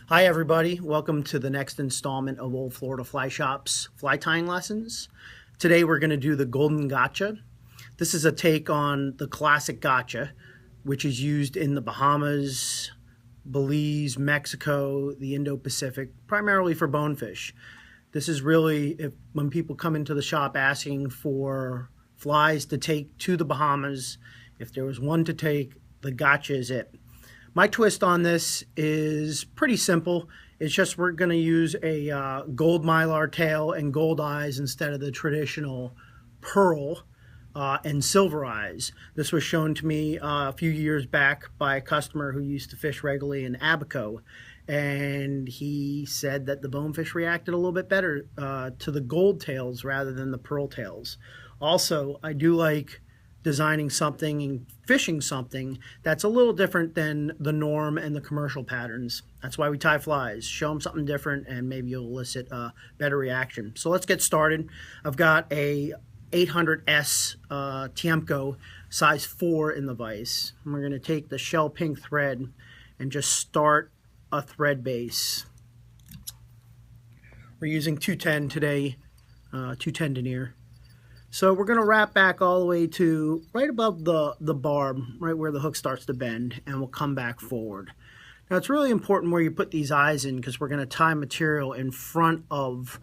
Hi everybody, welcome to the next installment of Old Florida Fly Shop's fly tying lessons. Today we're going to do the golden gotcha. This is a take on the classic gotcha, which is used in the Bahamas, Belize, Mexico, the Indo-Pacific, primarily for bonefish. This is really when people come into the shop asking for flies to take to the Bahamas, if there was one to take, the gotcha is it. My twist on this is pretty simple. It's just we're going to use a gold mylar tail and gold eyes instead of the traditional pearl and silver eyes. This was shown to me a few years back by a customer who used to fish regularly in Abaco, and he said that the bonefish reacted a little bit better to the gold tails rather than the pearl tails. Also, I do like designing something and fishing something that's a little different than the norm and the commercial patterns. That's why we tie flies. Show them something different and maybe you'll elicit a better reaction. So let's get started. I've got a 800S Tiemco size 4 in the vise. And we're going to take the shell pink thread and just start a thread base. We're using 210 today, 210 denier. So we're going to wrap back all the way to right above the barb, right where the hook starts to bend, and we'll come back forward. Now it's really important where you put these eyes in because we're going to tie material in front of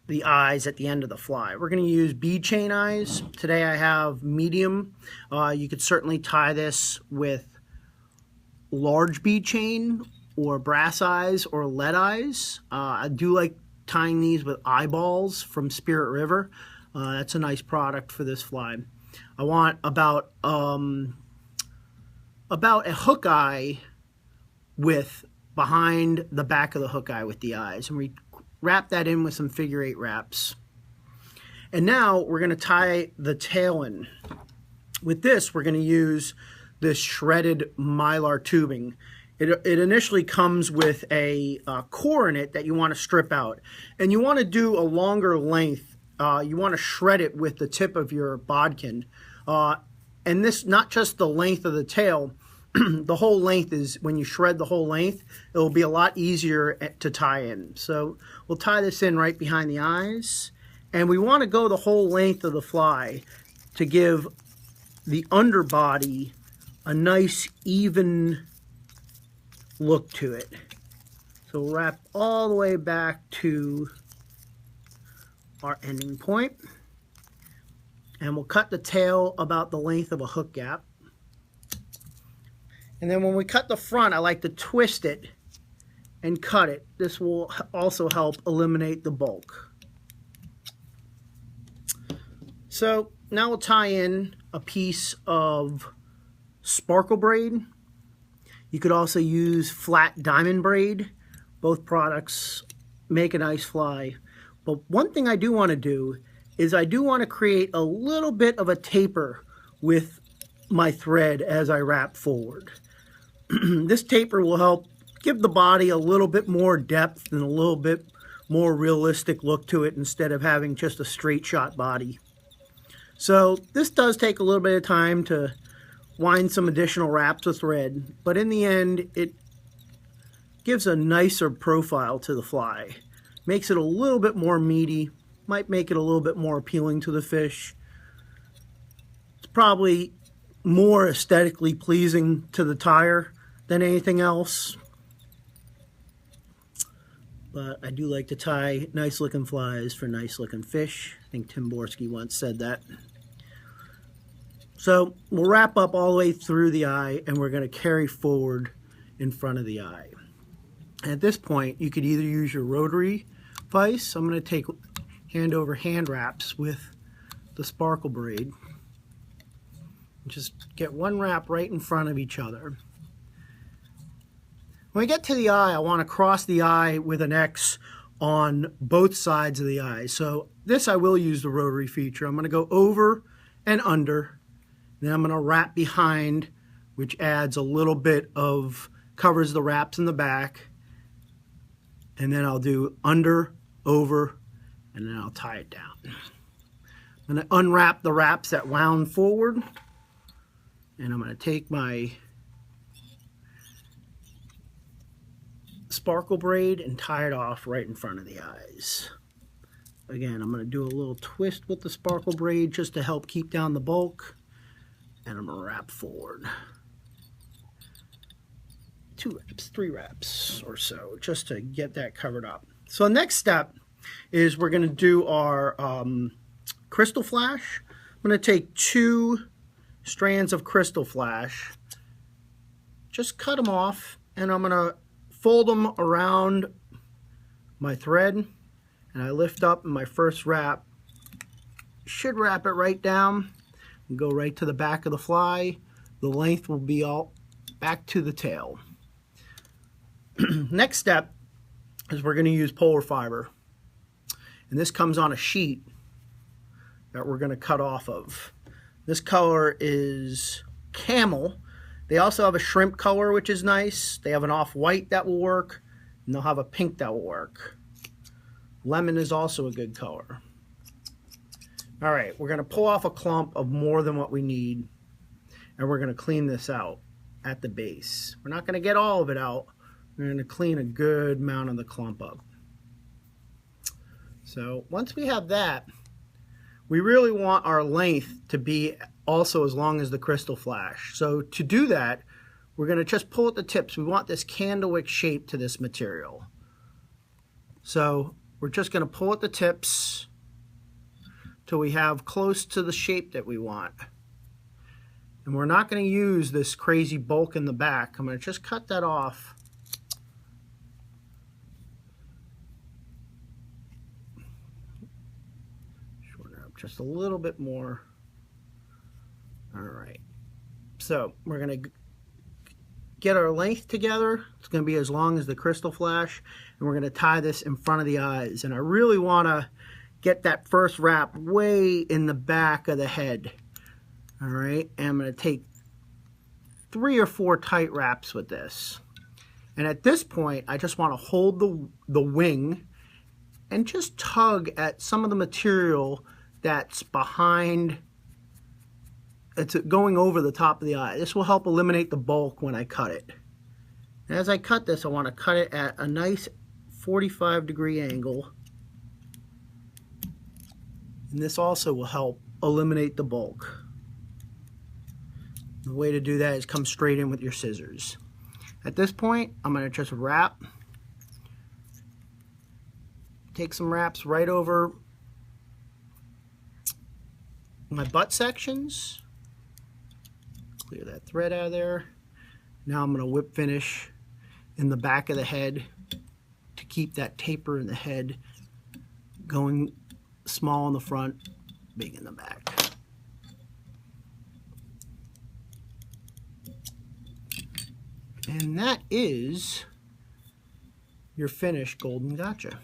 the eyes at the end of the fly. We're going to use bead chain eyes. Today I have medium. You could certainly tie this with large bead chain or brass eyes or lead eyes. I do like tying these with eyeballs from Spirit River. That's a nice product for this fly. I want about a hook eye width behind the back of the hook eye with the eyes, and we wrap that in with some figure 8 wraps. And now we're going to tie the tail in. With this, we're going to use this shredded mylar tubing. It initially comes with a core in it that you want to strip out, and you want to do a longer length. You want to shred it with the tip of your bodkin. And this, not just the length of the tail, the whole length is, when you shred the whole length, it will be a lot easier to tie in. So we'll tie this in right behind the eyes. And we want to go the whole length of the fly to give the underbody a nice even look to it. So we'll wrap all the way back to our ending point, and we'll cut the tail about the length of a hook gap. And then when we cut the front, I like to twist it and cut it. This will also help eliminate the bulk. So now we'll tie in a piece of sparkle braid. You could also use flat diamond braid. Both products make a nice fly. But one thing I do want to do is I do want to create a little bit of a taper with my thread as I wrap forward. This taper will help give the body a little bit more depth and a little bit more realistic look to it instead of having just a straight shot body. So this does take a little bit of time to wind some additional wraps of thread, but in the end it gives a nicer profile to the fly. Makes it a little bit more meaty, might make it a little bit more appealing to the fish. It's probably more aesthetically pleasing to the tyer than anything else. But I do like to tie nice looking flies for nice looking fish. I think Tim Borski once said that. So we'll wrap up all the way through the eye, and we're going to carry forward in front of the eye. At this point, you could either use your rotary vise. I'm going to take hand over hand wraps with the sparkle braid. Just get one wrap right in front of each other. When I get to the eye, I want to cross the eye with an X on both sides of the eye. So this, I will use the rotary feature. I'm going to go over and under. Then I'm going to wrap behind, which adds a little bit of, covers the wraps in the back. And then I'll do under, over, and then I'll tie it down. I'm going to unwrap the wraps that wound forward, and I'm going to take my sparkle braid and tie it off right in front of the eyes. Again, I'm going to do a little twist with the sparkle braid just to help keep down the bulk. And I'm going to wrap forward. 2 wraps, 3 wraps or so, just to get that covered up. So the next step is we're going to do our crystal flash. I'm going to take 2 strands of crystal flash, just cut them off, and I'm going to fold them around my thread, and I lift up in my first wrap. Should wrap it right down and go right to the back of the fly. The length will be all back to the tail. Next step is we're going to use polar fiber, and this comes on a sheet that we're going to cut off of. This color is camel. They also have a shrimp color, which is nice. They have an off-white that will work, and they'll have a pink that will work. Lemon is also a good color. All right, we're going to pull off a clump of more than what we need, and we're going to clean this out at the base. We're not going to get all of it out. We're going to clean a good amount of the clump up. So once we have that, we really want our length to be also as long as the crystal flash. So to do that, we're going to just pull at the tips. We want this candlewick shape to this material. So we're just going to pull at the tips till we have close to the shape that we want. And we're not going to use this crazy bulk in the back. I'm going to just cut that off. Shorten it up just a little bit more. All right. So we're going to get our length together. It's going to be as long as the crystal flash. And we're going to tie this in front of the eyes. And I really want to get that first wrap way in the back of the head. All right, and I'm going to take 3 or 4 tight wraps with this. And at this point, I just want to hold the wing and just tug at some of the material that's behind, it's going over the top of the eye. This will help eliminate the bulk when I cut it. And as I cut this, I want to cut it at a nice 45-degree angle. And this also will help eliminate the bulk. The way to do that is come straight in with your scissors. At this point, I'm going to just wrap. Take some wraps right over my butt sections. Clear that thread out of there. Now I'm going to whip finish in the back of the head to keep that taper in the head going small in the front, big in the back. And that is your finished golden gotcha.